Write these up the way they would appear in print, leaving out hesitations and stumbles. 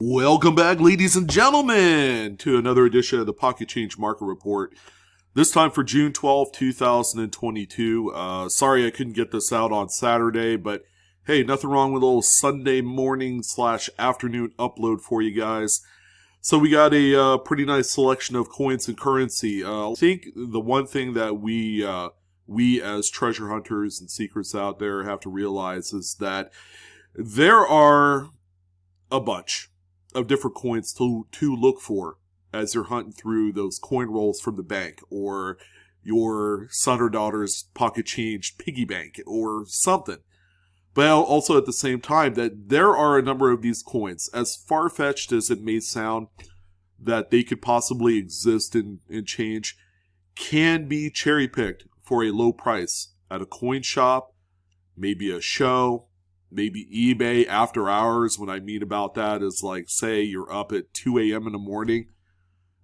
Welcome back, ladies and gentlemen, to another edition of the Pocket Change Market Report. This time for June 12th, 2022. Sorry I couldn't get this out on Saturday, but hey, nothing wrong with a little Sunday morning / afternoon upload for you guys. So we got a pretty nice selection of coins and currency. I think the one thing that we as treasure hunters and seekers out there have to realize is that there are a bunch of different coins to look for as you're hunting through those coin rolls from the bank or your son or daughter's pocket change piggy bank or something. But also at the same time that there are a number of these coins, as far-fetched as it may sound, that they could possibly exist in change, can be cherry-picked for a low price at a coin shop, maybe a show, maybe eBay after hours. What I mean about that is, like, say you're up at 2 a.m. in the morning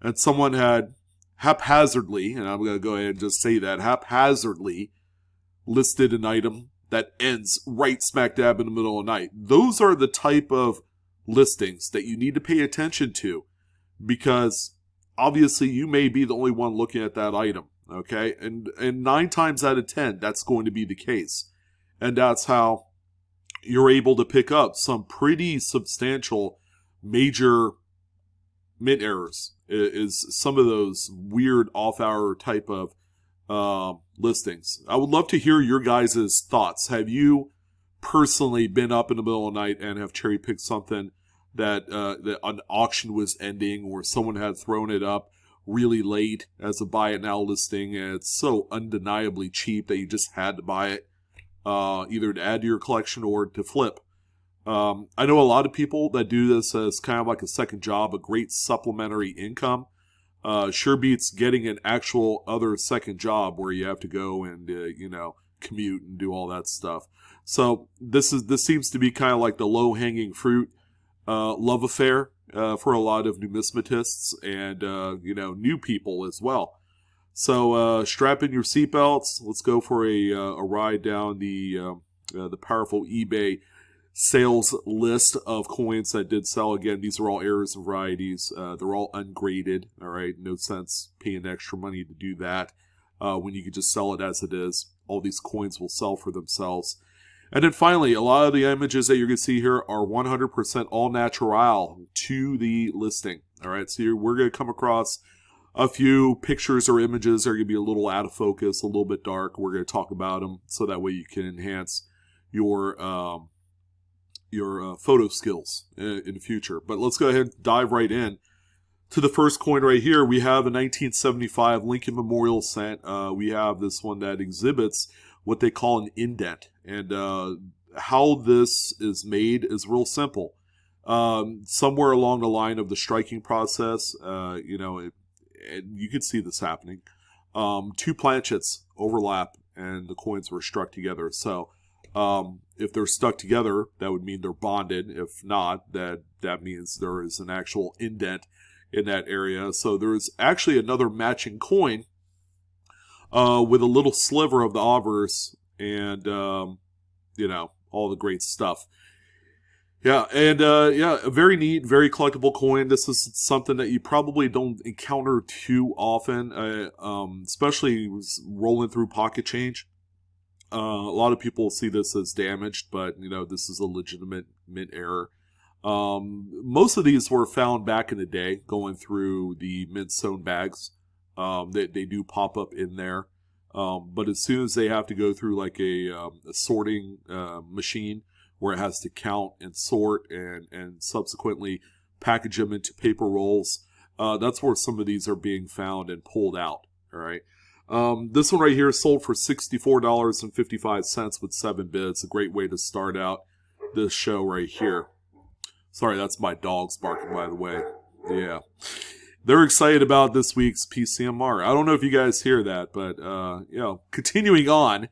and someone had haphazardly, and I'm going to go ahead and just say that, haphazardly listed an item that ends right smack dab in the middle of the night. Those are the type of listings that you need to pay attention to, because obviously you may be the only one looking at that item, okay? And 9 times out of 10, that's going to be the case. And that's how you're able to pick up some pretty substantial major mint errors, is some of those weird off-hour type of listings. I would love to hear your guys' thoughts. Have you personally been up in the middle of the night and have cherry-picked something that an auction was ending, or someone had thrown it up really late as a buy it now listing, and it's so undeniably cheap that you just had to buy it? Either to add to your collection or to flip. I know a lot of people that do this as kind of like a second job, a great supplementary income. Sure beats getting an actual other second job where you have to go and commute and do all that stuff. So this seems to be kind of like the low hanging fruit love affair for a lot of numismatists and new people as well. So strap in your seatbelts. Let's go for a ride down the powerful eBay sales list of coins that did sell. Again, these are all errors and varieties. They're all ungraded. All right, no sense paying extra money to do that when you can just sell it as it is. All these coins will sell for themselves. And then finally, a lot of the images that you're going to see here are 100% all natural to the listing. All right, so we're going to come across a few pictures or images that are going to be a little out of focus, a little bit dark. We're going to talk about them so that way you can enhance your photo skills in the future. But let's go ahead and dive right in to the first coin right here. We have a 1975 Lincoln Memorial cent. We have this one that exhibits what they call an indent. And how this is made is real simple. Somewhere along the line of the striking process, and you can see this happening. 2 planchets overlap and the coins were struck together. So if they're stuck together, that would mean they're bonded. If not, that means there is an actual indent in that area. So there's actually another matching coin with a little sliver of the obverse and, all the great stuff. Yeah, and a very neat, very collectible coin. This is something that you probably don't encounter too often, especially rolling through pocket change. A lot of people see this as damaged, but this is a legitimate mint error. Most of these were found back in the day going through the mint sewn bags. They do pop up in there, but as soon as they have to go through like a sorting machine, where it has to count and sort and subsequently package them into paper rolls. That's where some of these are being found and pulled out. All right. This one right here sold for $64.55 with 7 bids. A great way to start out this show right here. Sorry, that's my dogs barking, by the way. Yeah. They're excited about this week's PCMR. I don't know if you guys hear that, but, continuing on.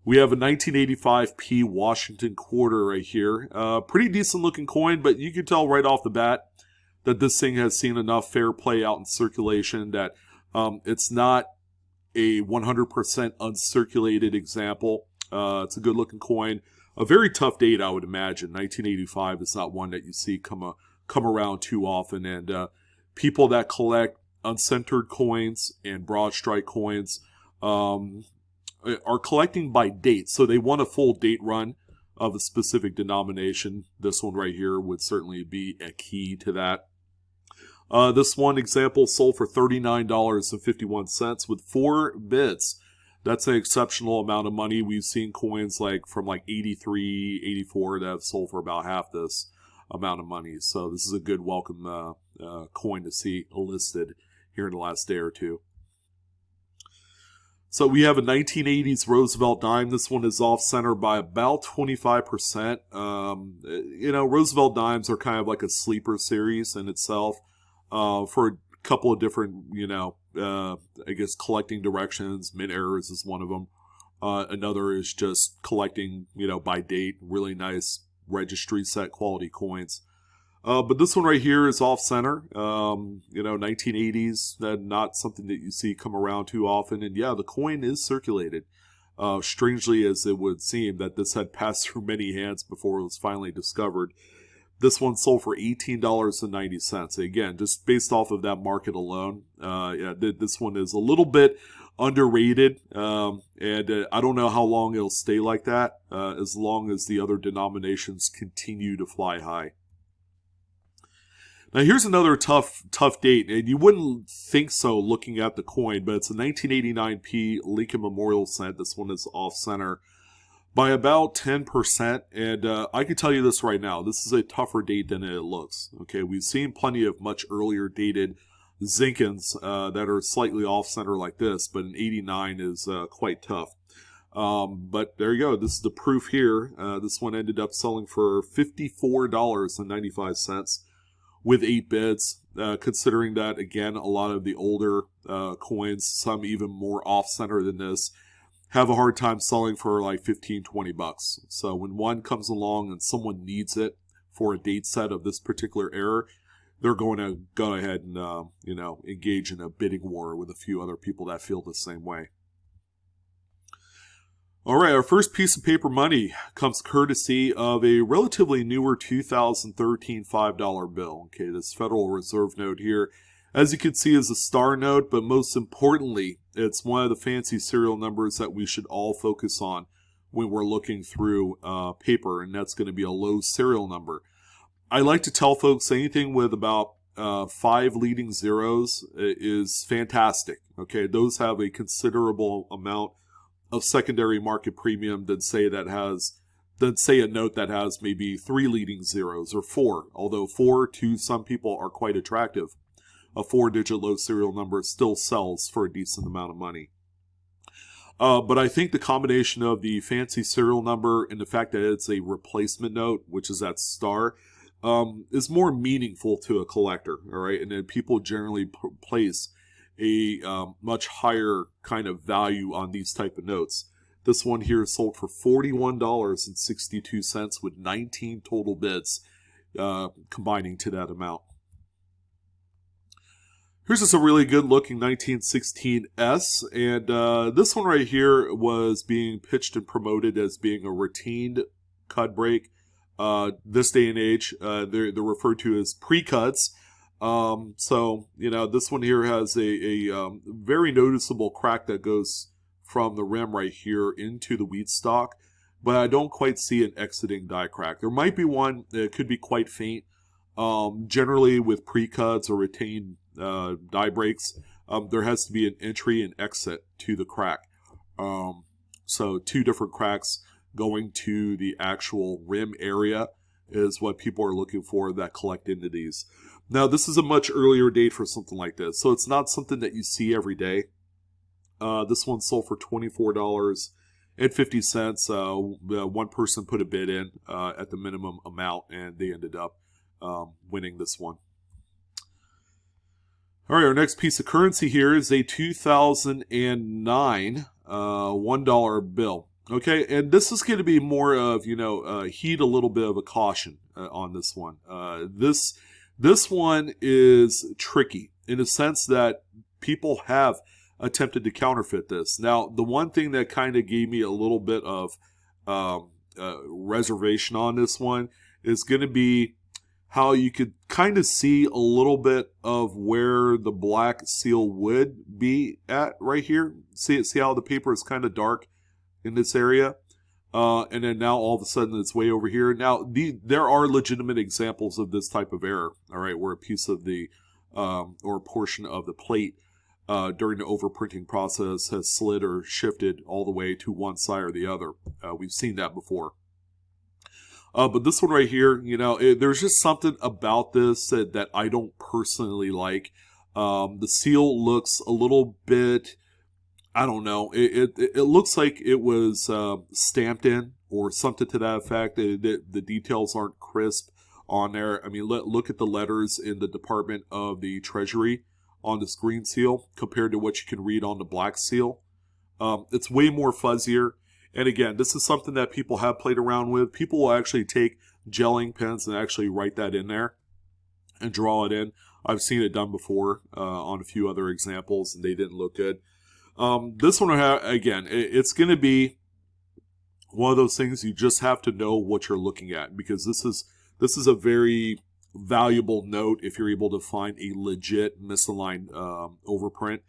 We have a 1985 Washington quarter right here. Pretty decent looking coin, but you can tell right off the bat that this thing has seen enough fair play out in circulation that it's not a 100% uncirculated example. It's a good looking coin. A very tough date, I would imagine. 1985 is not one that you see come come around too often. And people that collect uncentered coins and broad strike coins are collecting by date. So they want a full date run of a specific denomination. This one right here would certainly be a key to that. This one example sold for $39.51 with 4 bids. That's an exceptional amount of money. We've seen coins like from like 83, 84 that have sold for about half this amount of money. So this is a good welcome coin to see listed here in the last day or two. So we have a 1980s Roosevelt dime. This one is off center by about 25%. Roosevelt dimes are kind of like a sleeper series in itself for a couple of different, collecting directions. Mint errors is one of them. Another is just collecting, by date, really nice registry set quality coins. But this one right here is off center, 1980s, not something that you see come around too often. And yeah, the coin is circulated. Strangely as it would seem that this had passed through many hands before it was finally discovered. This one sold for $18.90. Again, just based off of that market alone, this one is a little bit underrated. And I don't know how long it'll stay like that, as long as the other denominations continue to fly high. Now here's another tough date, and you wouldn't think so looking at the coin, but it's a 1989p Lincoln Memorial cent. This one is off center by about 10%, and I can tell you this right now, this is a tougher date than it looks. Okay, we've seen plenty of much earlier dated Zinkins that are slightly off center like this, but an 89 is quite tough. But there you go, this is the proof here. This one ended up selling for $54.95. with 8 bids, considering that, again, a lot of the older coins, some even more off-center than this, have a hard time selling for like $15-20. So when one comes along and someone needs it for a date set of this particular era, they're going to go ahead and, engage in a bidding war with a few other people that feel the same way. All right, our first piece of paper money comes courtesy of a relatively newer 2013 $5 bill. Okay, this Federal Reserve note here, as you can see, is a star note, but most importantly, it's one of the fancy serial numbers that we should all focus on when we're looking through paper, and that's going to be a low serial number. I like to tell folks anything with about 5 leading zeros is fantastic. Okay, those have a considerable amount of secondary market premium than say a note that has maybe 3 leading zeros or 4, although 4 to some people are quite attractive. A 4-digit low serial number still sells for a decent amount of money. But I think the combination of the fancy serial number and the fact that it's a replacement note, which is that star, is more meaningful to a collector, all right? And then people generally place a much higher kind of value on these type of notes. This one here is sold for $41.62 with 19 total bids combining to that amount. Here's just a really good looking 1916S, and this one right here was being pitched and promoted as being a retained cut break. This day and age, they're referred to as pre-cuts. So, this one here has a very noticeable crack that goes from the rim right here into the wheat stalk, but I don't quite see an exiting die crack. There might be one that could be quite faint. Generally with pre-cuts or retained die breaks, there has to be an entry and exit to the crack. So 2 different cracks going to the actual rim area is what people are looking for that collect into these. Now, this is a much earlier date for something like this, so it's not something that you see every day. This one sold for $24.50. One person put a bid in at the minimum amount, and they ended up winning this one. All right, our next piece of currency here is a 2009 $1 bill. Okay, and this is going to be more of, heed a little bit of a caution on this one. This one is tricky in the sense that people have attempted to counterfeit this. Now, the one thing that kind of gave me a little bit of reservation on this one is going to be how you could kind of see a little bit of where the black seal would be at right here. See how the paper is kind of dark in this area? And then now all of a sudden it's way over here. Now, there are legitimate examples of this type of error, all right, where a piece of the, or a portion of the plate during the overprinting process has slid or shifted all the way to one side or the other. We've seen that before. But this one right here, there's just something about this that I don't personally like. The seal looks a little bit, I don't know, it looks like it was stamped in or something to that effect. The details aren't crisp on there. I mean, look at the letters in the Department of the Treasury on this green seal compared to what you can read on the black seal. It's way more fuzzier. And again, this is something that people have played around with. People will actually take gelling pens and actually write that in there and draw it in. I've seen it done before on a few other examples, and they didn't look good. This one, again, it's going to be one of those things you just have to know what you're looking at, because this is a very valuable note if you're able to find a legit misaligned overprint.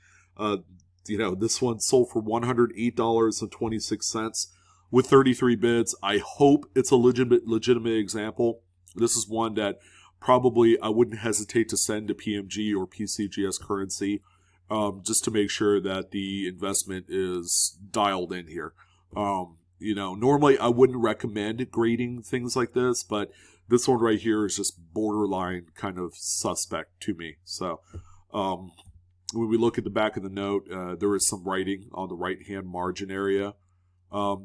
This one sold for $108.26 with 33 bids. I hope it's a legitimate example. This is one that probably I wouldn't hesitate to send to PMG or PCGS Currency, just to make sure that the investment is dialed in here. Normally I wouldn't recommend grading things like this, but this one right here is just borderline kind of suspect to me. So, when we look at the back of the note, there is some writing on the right-hand margin area.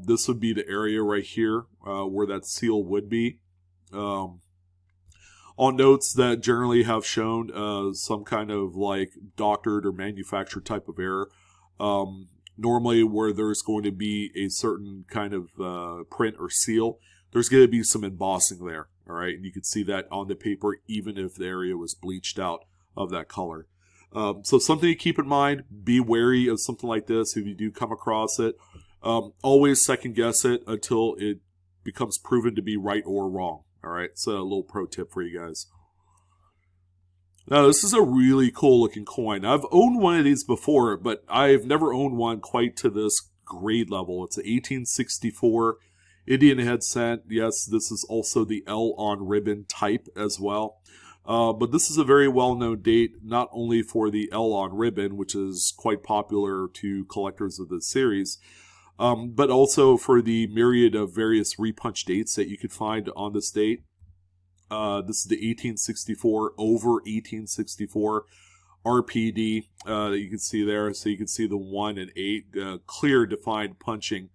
This would be the area right here where that seal would be. On notes that generally have shown some kind of like doctored or manufactured type of error, normally where there's going to be a certain kind of print or seal, there's going to be some embossing there. All right, and you can see that on the paper even if the area was bleached out of that color. So something to keep in mind, be wary of something like this if you do come across it. Always second guess it until it becomes proven to be right or wrong. All right, so a little pro tip for you guys. Now, this is a really cool looking coin. I've owned one of these before, but I've never owned one quite to this grade level. It's an 1864 Indian head cent. Yes, this is also the L on ribbon type as well. But this is a very well-known date, not only for the L on ribbon, which is quite popular to collectors of this series, but also for the myriad of various repunch dates that you could find on this date. This is the 1864 over 1864 RPD that you can see there. So you can see the 1 and 8 clear defined punching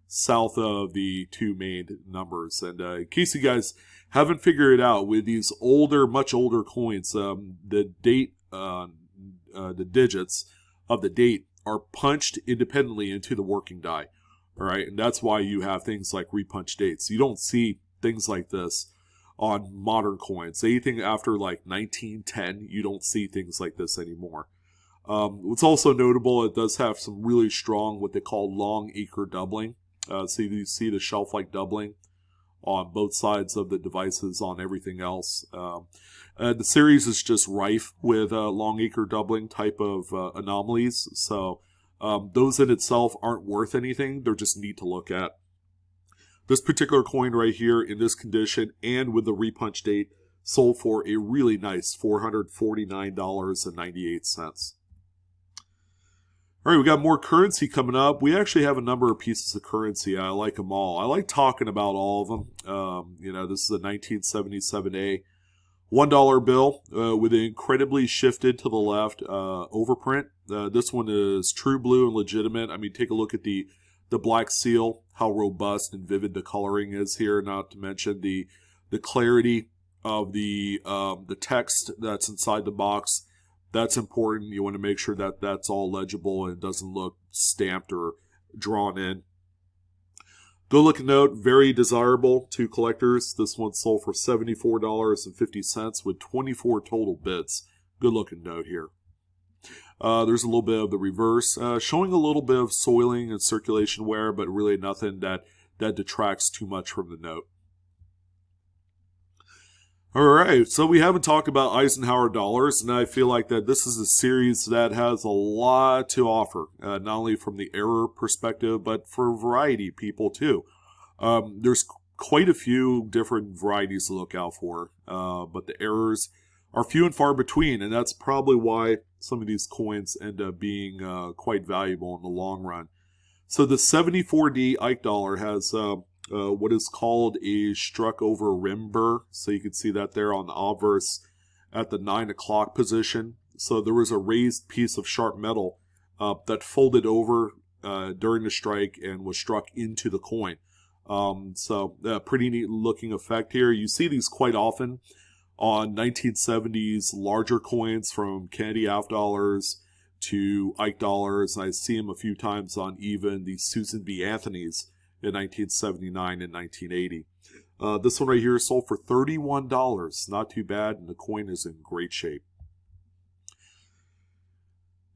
south of the two main numbers. And in case you guys haven't figured it out, with these older, much older coins, the date, the digits of the date are punched independently into the working die. All right, and that's why you have things like repunch dates. You don't see things like this on modern coins. Anything after like 1910, you don't see things like this anymore. What's also notable, it does have some really strong what they call long acre doubling. So you see the shelf-like doubling on both sides of the devices on everything else. The series is just rife with long acre doubling type of anomalies. So those in itself aren't worth anything. They're just neat to look at. This particular coin right here in this condition and with the repunch date sold for a really nice $449.98. All right, we got more currency coming up. We actually have a number of pieces of currency. I like them all. I like talking about all of them. This is a 1977A $1 bill with an incredibly shifted to the left overprint. This one is true blue and legitimate. I mean, take a look at the black seal, how robust and vivid the coloring is here. Not to mention the clarity of the text that's inside the box. That's important. You want to make sure that that's all legible and it doesn't look stamped or drawn in. Good looking note, very desirable to collectors. This one sold for $74.50 with 24 total bids. Good looking note here. There's a little bit of the reverse, showing a little bit of soiling and circulation wear, but really nothing that detracts too much from the note. All right, so we haven't talked about Eisenhower dollars, and I feel like that this is a series that has a lot to offer, not only from the error perspective, but for variety people too. There's quite a few different varieties to look out for, but the errors are few and far between, and that's probably why some of these coins end up being quite valuable in the long run. So the 74D Ike dollar has what is called a struck over rim burr. So you can see that there on the obverse at the 9 o'clock position. So there was a raised piece of sharp metal that folded over during the strike and was struck into the coin. So pretty neat looking effect here. You see these quite often on 1970s larger coins from Kennedy half dollars to Ike dollars. I see them a few times on even the Susan B. Anthony's in 1979 and 1980. This one right here sold for $31. Not too bad, and the coin is in great shape.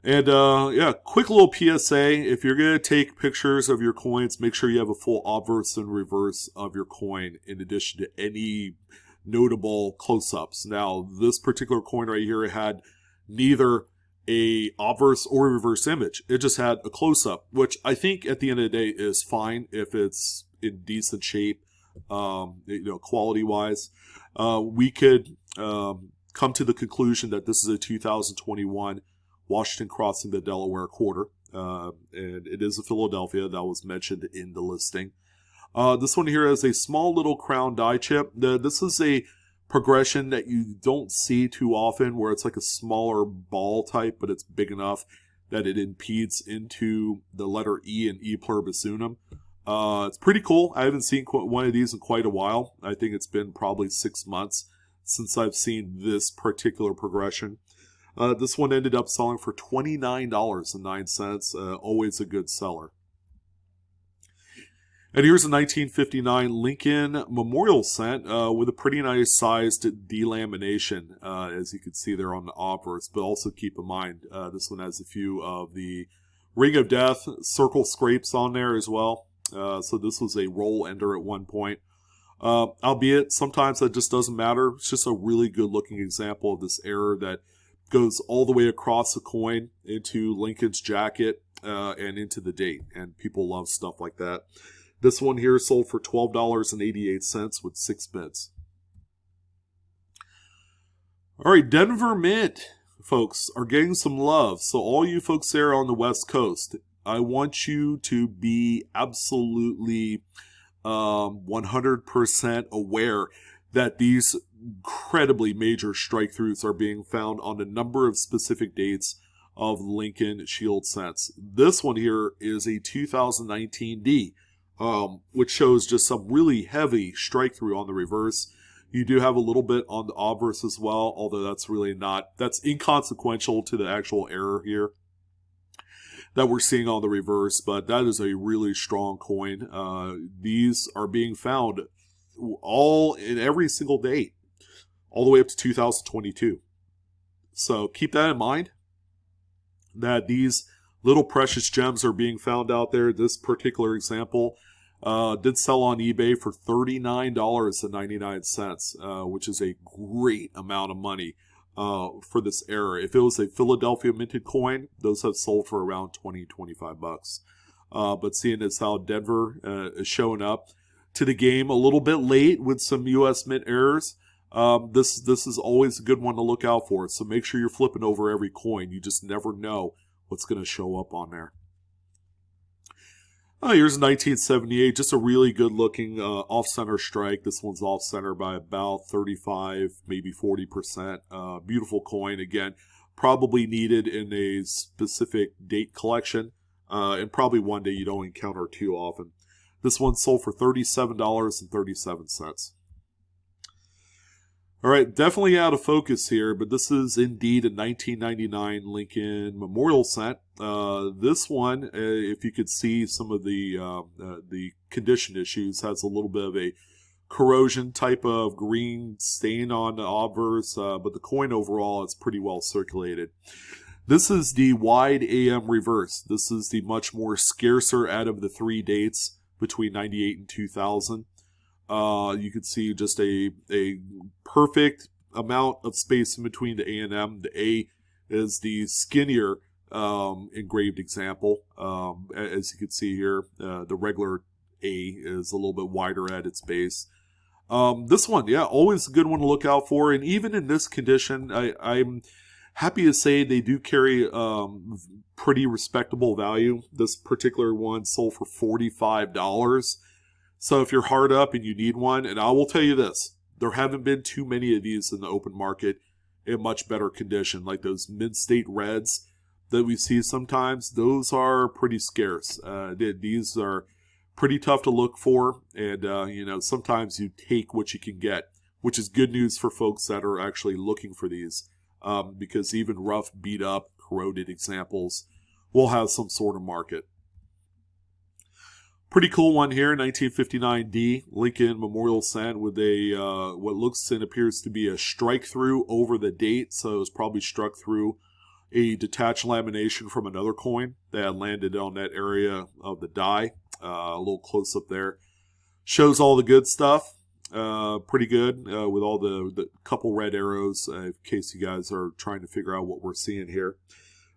And yeah, quick little PSA. If you're going to take pictures of your coins, make sure you have a full obverse and reverse of your coin in addition to any notable close-ups. Now, this particular coin right here had neither a obverse or reverse image. It just had a close-up, which I think at the end of the day is fine if it's in decent shape, quality-wise. We could come to the conclusion that this is a 2021 Washington crossing the Delaware quarter, and it is a Philadelphia that was mentioned in the listing. This one here has a small little crown die chip. This is a progression that you don't see too often, where it's like a smaller ball type, but it's big enough that it impedes into the letter E in E pluribus unum. It's pretty cool. I haven't seen one of these in quite a while. I think it's been probably 6 months since I've seen this particular progression. This one ended up selling for $29.09. Always a good seller. And here's a 1959 Lincoln Memorial cent with a pretty nice sized delamination, as you can see there on the obverse. But also keep in mind, this one has a few of the Ring of Death circle scrapes on there as well. So this was a roll ender at one point. Albeit, sometimes that just doesn't matter. It's just a really good looking example of this error that goes all the way across the coin into Lincoln's jacket and into the date. And people love stuff like that. This one here sold for $12.88 with 6 bids. All right, Denver Mint, folks, are getting some love. So all you folks there on the West Coast, I want you to be absolutely 100% aware that these incredibly major strike-throughs are being found on a number of specific dates of Lincoln Shield cents. This one here is a 2019 D. Which shows just some really heavy strike through on the reverse. You do have a little bit on the obverse as well, although that's inconsequential to the actual error here that we're seeing on the reverse, but that is a really strong coin. These are being found all in every single date, all the way up to 2022. So keep that in mind, that these little precious gems are being found out there. This particular example did sell on eBay for $39.99, which is a great amount of money for this error. If it was a Philadelphia minted coin, those have sold for around $20-25. But seeing as how Denver is showing up to the game a little bit late with some U.S. mint errors, this is always a good one to look out for. So make sure you're flipping over every coin. You just never know what's going to show up on there. Here's 1978, just a really good looking off-center strike. This one's off-center by about 35, maybe 40%. Beautiful coin, again, probably needed in a specific date collection, and probably one day you don't encounter too often. This one sold for $37.37. All right, definitely out of focus here, but this is indeed a 1999 Lincoln Memorial cent. This one, if you could see some of the condition issues, has a little bit of a corrosion type of green stain on the obverse, but the coin overall is pretty well circulated. This is the wide AM reverse. This is the much more scarcer out of the three dates between 98 and 2000. You can see just a perfect amount of space in between the A and M. The A is the skinnier engraved example. As you can see here, the regular A is a little bit wider at its base. This one, yeah, always a good one to look out for. And even in this condition, I'm happy to say they do carry pretty respectable value. This particular one sold for $45. So if you're hard up and you need one, and I will tell you this, there haven't been too many of these in the open market in much better condition, like those mid-state reds that we see sometimes. Those are pretty scarce. These are pretty tough to look for, and sometimes you take what you can get, which is good news for folks that are actually looking for these, because even rough, beat up, corroded examples will have some sort of market. Pretty cool one here, 1959D Lincoln Memorial Cent with a what looks and appears to be a strike through over the date, so it was probably struck through a detached lamination from another coin that landed on that area of the die. A little close up there. Shows all the good stuff. Pretty good with all the couple red arrows in case you guys are trying to figure out what we're seeing here.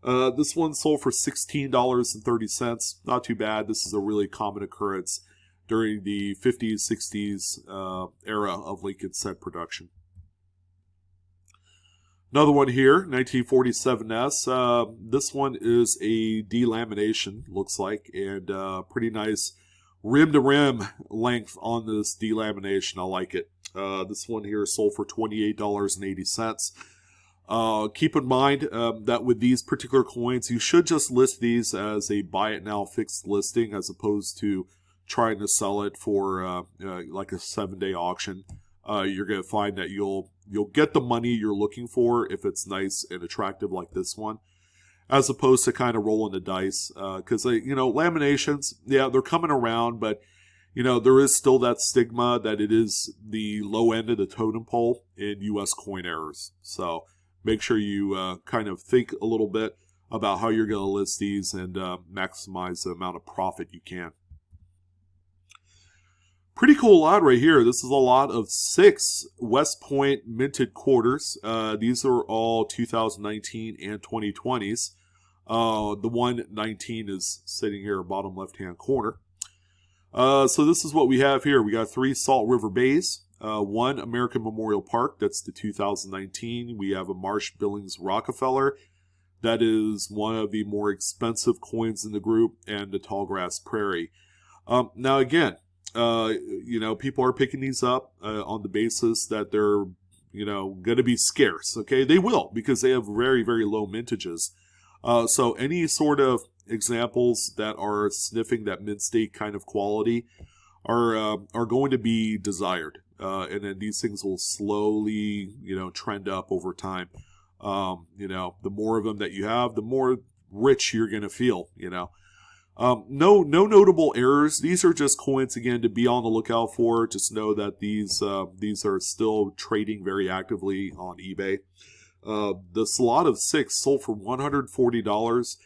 This one sold for $16.30. Not too bad. This is a really common occurrence during the 50s, 60s era of Lincoln cent production. Another one here, 1947S. This one is a delamination, looks like, and pretty nice rim-to-rim length on this delamination. I like it. This one here sold for $28.80. Keep in mind that with these particular coins, you should just list these as a buy it now fixed listing as opposed to trying to sell it for like a 7-day auction. You're going to find that you'll get the money you're looking for if it's nice and attractive like this one, as opposed to kind of rolling the dice. Because laminations, yeah, they're coming around, but there is still that stigma that it is the low end of the totem pole in U.S. coin errors. So make sure you kind of think a little bit about how you're going to list these and maximize the amount of profit you can. Pretty cool lot right here. This is a lot of 6 West Point minted quarters. These are all 2019 and 2020s. The 119 is sitting here bottom left-hand corner. So this is what we have here. We got 3 Salt River Bays, 1 American Memorial Park. That's the 2019. We have a Marsh Billings Rockefeller. That is one of the more expensive coins in the group, and the Tallgrass Prairie. Now again, people are picking these up on the basis that they're, going to be scarce. Okay, they will, because they have very, very low mintages. So any sort of examples that are sniffing that mid-state kind of quality are going to be desired, and then these things will slowly, trend up over time. The more of them that you have, the more rich you're going to feel. No notable errors. These are just coins, again, to be on the lookout for. Just know that these are still trading very actively on eBay. The slot of 6 sold for $140.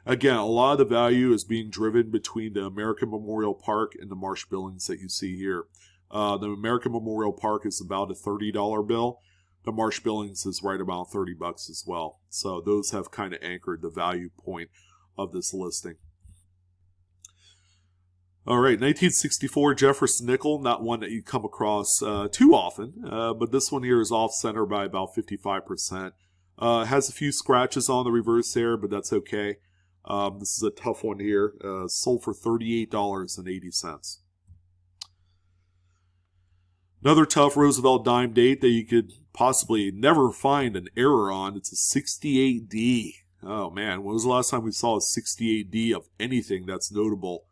Again, a lot of the value is being driven between the American Memorial Park and the Marsh Billings that you see here. The American Memorial Park is about a $30 bill. The Marsh Billings is right about $30 as well. So those have kind of anchored the value point of this listing. All right, 1964 Jefferson nickel, not one that you come across too often, but this one here is off-center by about 55%. Has a few scratches on the reverse there, but that's okay. This is a tough one here, sold for $38.80. Another tough Roosevelt dime date that you could possibly never find an error on. It's a 68D. Oh man, when was the last time we saw a 68D of anything that's notable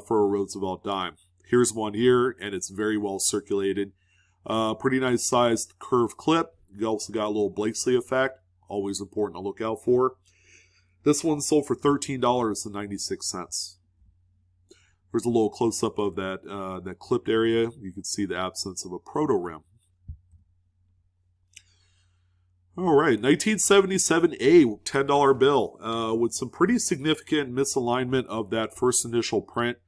for a Roosevelt dime? Here's one here, and it's very well circulated. Pretty nice sized curved clip. You also got a little Blakesley effect. Always important to look out for. This one sold for $13.96. There's a little close-up of that clipped area. You can see the absence of a proto-rim. All right, 1977A $10 bill with some pretty significant misalignment of that first initial print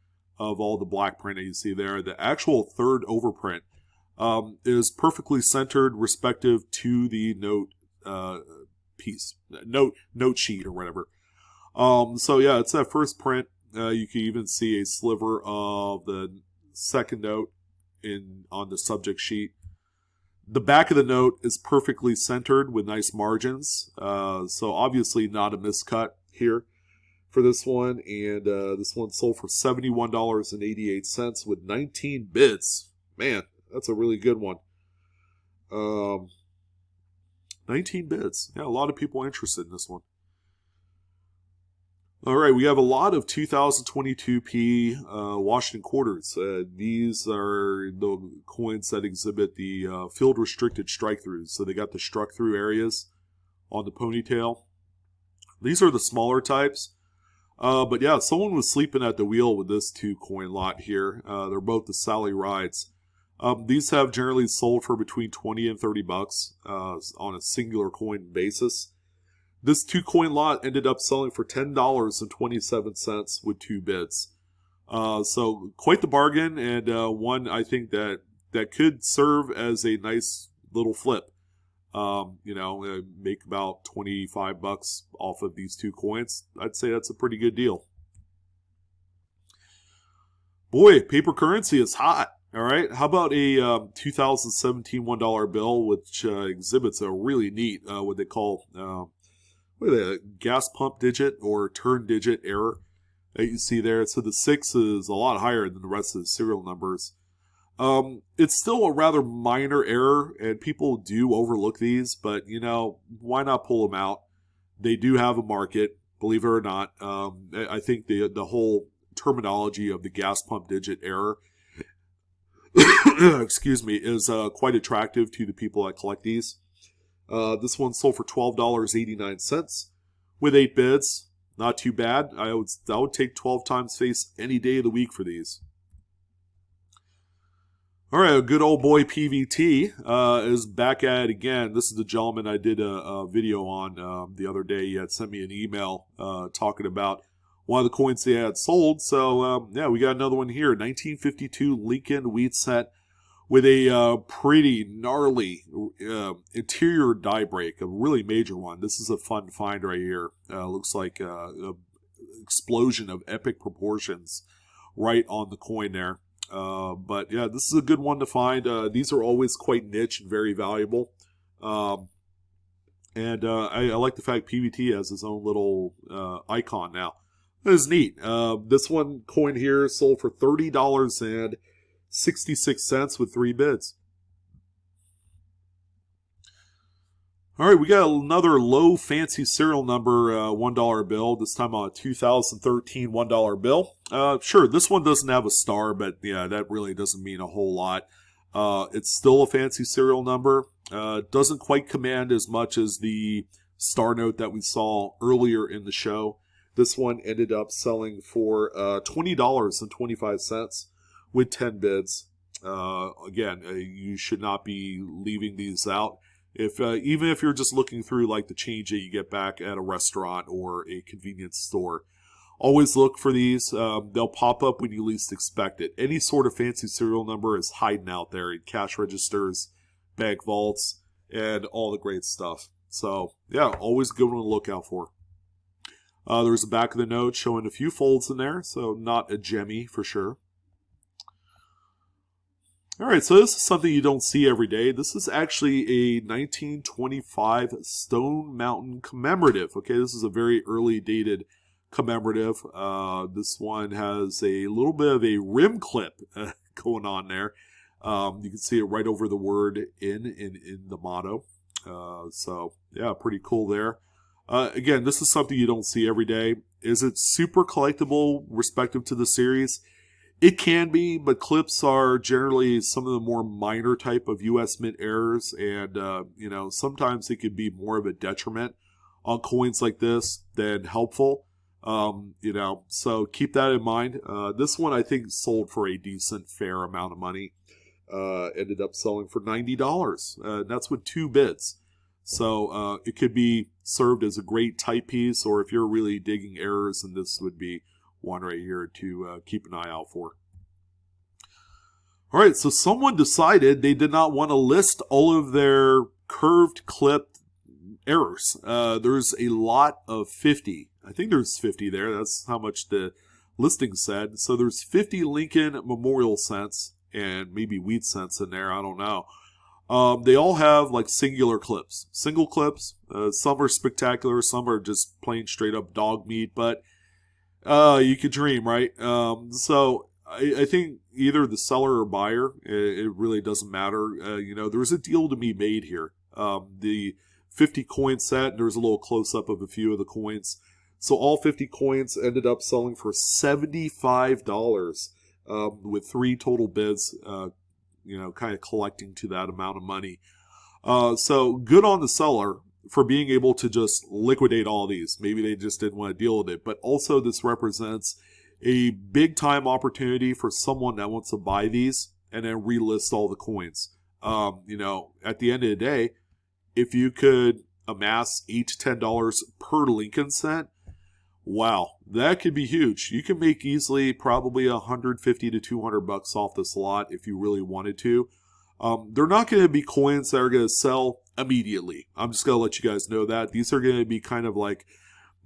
of all the black print that you see there. The actual third overprint is perfectly centered respective to the note piece, note sheet or whatever. So yeah, it's that first print. You can even see a sliver of the second note on the subject sheet. The back of the note is perfectly centered with nice margins. So obviously not a miscut here for this one. And this one sold for $71.88 with 19 bids. Man, that's a really good one. 19 bids. Yeah, a lot of people interested in this one. All right, we have a lot of 2022p Washington quarters. These are the coins that exhibit the field restricted strike throughs. So they got the struck through areas on the ponytail. These are the smaller types. But yeah, someone was sleeping at the wheel with this 2 coin lot here. They're both the Sally Rides. These have generally sold for between 20 and 30 bucks on a singular coin basis. This 2 coin lot ended up selling for $10.27 with 2 bids. So quite the bargain, and one I think that could serve as a nice little flip. Make about 25 bucks off of these 2 coins. I'd say that's a pretty good deal. Boy, paper currency is hot. All right, how about a 2017 $1 bill, which exhibits a really neat, what they call, gas pump digit or turn digit error that you see there. So the 6 is a lot higher than the rest of the serial numbers. It's still a rather minor error, and people do overlook these, but, why not pull them out? They do have a market, believe it or not. I think the whole terminology of the gas pump digit error excuse me, is quite attractive to the people that collect these. This one sold for $12.89 with 8 bids. Not too bad. I would take 12 times face any day of the week for these. All right, a good old boy PVT is back at it again. This is the gentleman I did a video on the other day. He had sent me an email talking about one of the coins they had sold. So, yeah, we got another one here. 1952 Lincoln wheat set with a pretty gnarly interior die break, a really major one. This is a fun find right here. Looks like an explosion of epic proportions right on the coin there. But, yeah, this is a good one to find. These are always quite niche and very valuable. And I like the fact PVT has his own little icon now. That is neat. This one coin here sold for $30.66 with 3 bids. All right, we got another low fancy serial number $1 bill, this time on a 2013 $1 bill. Sure, this one doesn't have a star, but yeah, that really doesn't mean a whole lot. It's still a fancy serial number. Doesn't quite command as much as the star note that we saw earlier in the show. This one ended up selling for $20.25 with 10 bids. Again, you should not be leaving these out. Even if you're just looking through like the change that you get back at a restaurant or a convenience store, always look for these. They'll pop up when you least expect it. Any sort of fancy serial number is hiding out there in cash registers, bank vaults, and all the great stuff. So yeah, always a good one to look out for. There's the back of the note showing a few folds in there, so not a gemmy for sure. All right, so this is something you don't see every day. This is actually a 1925 Stone Mountain Commemorative. Okay, this is a very early dated commemorative. This one has a little bit of a rim clip going on there. You can see it right over the word in the motto. So yeah, pretty cool there. Again, this is something you don't see every day. Is it super collectible respective to the series? It can be, but clips are generally some of the more minor type of U.S. Mint errors, and sometimes it could be more of a detriment on coins like this than helpful. So keep that in mind. This one I think sold for a decent, fair amount of money. Ended up selling for $90. That's with 2 bids. So it could be served as a great type piece, or if you're really digging errors, then this would be one right here to keep an eye out for. All right, so someone decided they did not want to list all of their curved clip errors. There's a lot of 50. I think there's 50 there. That's how much the listing said. So there's 50 Lincoln Memorial cents and maybe wheat cents in there. I don't know. They all have like singular clips, single clips. Some are spectacular. Some are just plain straight up dog meat, but you could dream, right? So I think either the seller or buyer, it really doesn't matter. There's a deal to be made here. The 50 coin set, there's a little close up of a few of the coins. So all 50 coins ended up selling for $75 with 3 total bids, kind of collecting to that amount of money. So good on the seller for being able to just liquidate all these. Maybe they just didn't want to deal with it. But also this represents a big time opportunity for someone that wants to buy these and then relist all the coins. At the end of the day, if you could amass $8 to $10 per Lincoln cent, wow, that could be huge. You can make easily probably $150 to $200 off this lot if you really wanted to. They're not going to be coins that are going to sell immediately. I'm just going to let you guys know that. These are going to be kind of like,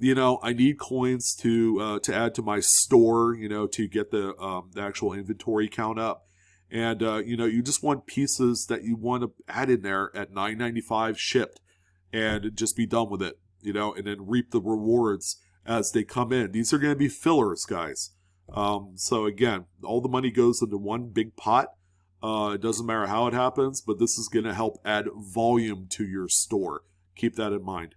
I need coins to add to my store, to get the actual inventory count up. And, you just want pieces that you want to add in there at $9.95 shipped and just be done with it, and then reap the rewards as they come in. These are going to be fillers, guys. So again, all the money goes into one big pot. It doesn't matter how it happens, but this is going to help add volume to your store. Keep that in mind.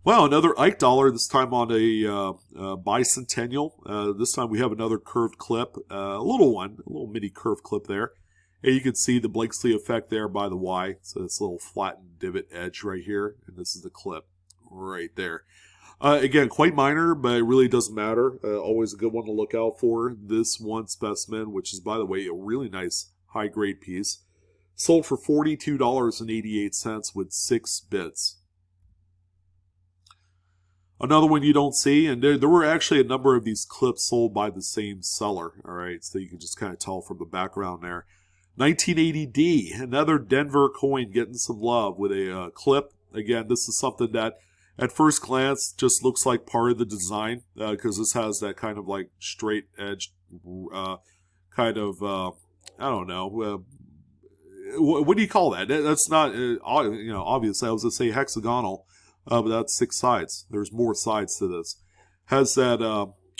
Well, another Ike dollar, this time on a bicentennial. This time we have another curved clip, a little mini curved clip there. And you can see the Blakesley effect there by the Y. So this little flattened divot edge right here. And this is the clip right there. Again, quite minor, but it really doesn't matter. Always a good one to look out for. This one specimen, which is, by the way, a really nice high-grade piece, sold for $42.88 with 6 bids. Another one you don't see, and there were actually a number of these clips sold by the same seller, all right, so you can just kind of tell from the background there. 1980D, another Denver coin getting some love with a clip. Again, this is something that at first glance just looks like part of the design because this has that kind of like straight edge kind of, I don't know, what do you call that? That's not, obviously I was going to say hexagonal. But that's 6 sides. There's more sides to this. Has that,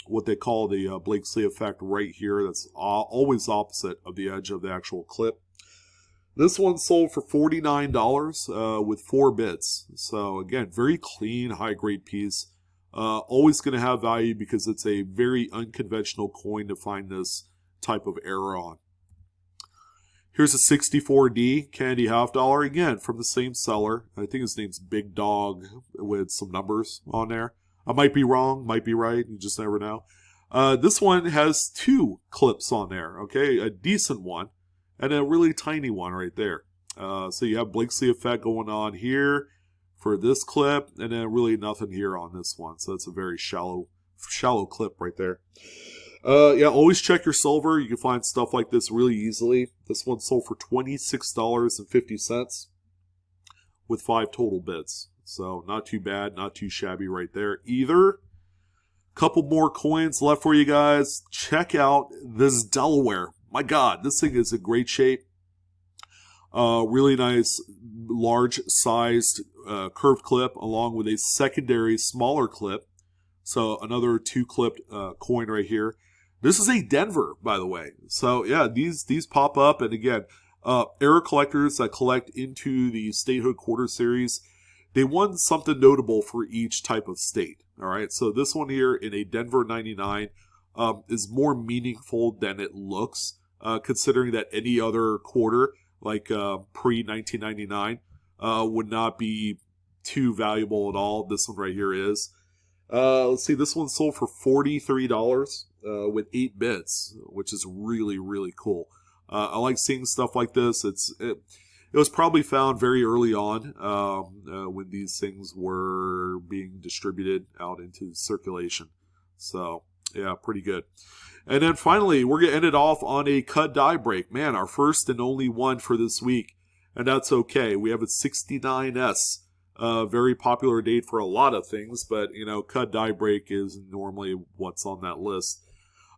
what they call the Blakesley effect right here. That's always opposite of the edge of the actual clip. This one sold for $49 with 4 bids. So again, very clean, high-grade piece. Always going to have value because it's a very unconventional coin to find this type of error on. Here's a 64D candy half dollar, again, from the same seller. I think his name's Big Dog with some numbers on there. I might be wrong, might be right, you just never know. This one has 2 clips on there, okay? A decent one and a really tiny one right there. So you have Blakesley effect going on here for this clip and then really nothing here on this one. So it's a very shallow clip right there. Always check your silver. You can find stuff like this really easily. This one sold for $26.50 with 5 total bids. So not too bad, not too shabby right there either. Couple more coins left for you guys. Check out this Delaware. My God, this thing is in great shape. Really nice, large-sized curved clip along with a secondary smaller clip. So another 2-clipped coin right here. This is a Denver, by the way. So yeah, these pop up, and again, error collectors that collect into the Statehood Quarter Series, they won something notable for each type of state. All right, so this one here in a Denver 99 is more meaningful than it looks, considering that any other quarter, like pre-1999, would not be too valuable at all. This one right here is. Let's see, this one sold for $43 with 8 bids, which is really, really cool. I like seeing stuff like this. It was probably found very early on when these things were being distributed out into circulation. So, yeah, pretty good. And then finally, we're going to end it off on a cut die break. Man, our first and only one for this week. And that's okay. We have a 69S. Very popular date for a lot of things, but, cut die break is normally what's on that list.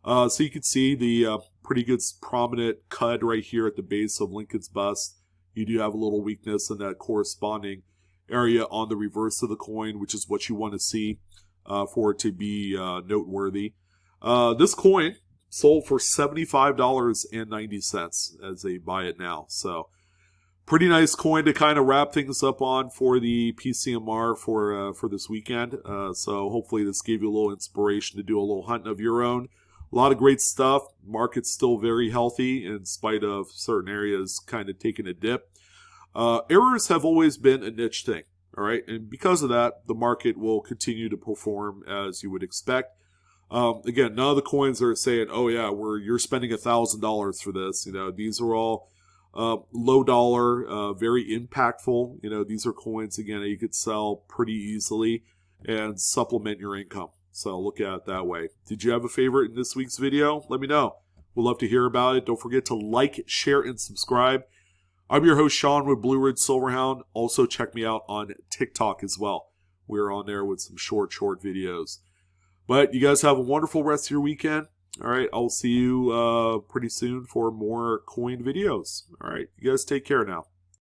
So you can see the pretty good prominent cut right here at the base of Lincoln's bust. You do have a little weakness in that corresponding area on the reverse of the coin, which is what you want to see for it to be noteworthy. This coin sold for $75.90 as they buy it now. So pretty nice coin to kind of wrap things up on for the PCMR for this weekend. So hopefully this gave you a little inspiration to do a little hunting of your own. A lot of great stuff. Market's still very healthy in spite of certain areas kind of taking a dip. Errors have always been a niche thing, all right? And because of that, the market will continue to perform as you would expect. Again, none of the coins are saying, oh yeah, you're spending $1,000 for this. These are all low dollar, very impactful. These are coins, again, that you could sell pretty easily and supplement your income. So look at it that way. Did you have a favorite in this week's video? Let me know. We'd love to hear about it. Don't forget to like, share, and subscribe. I'm your host, Sean, with BlueRidgeSilverhound. Also, check me out on TikTok as well. We're on there with some short videos. But you guys have a wonderful rest of your weekend. All right, I'll see you pretty soon for more coin videos. All right, you guys take care now.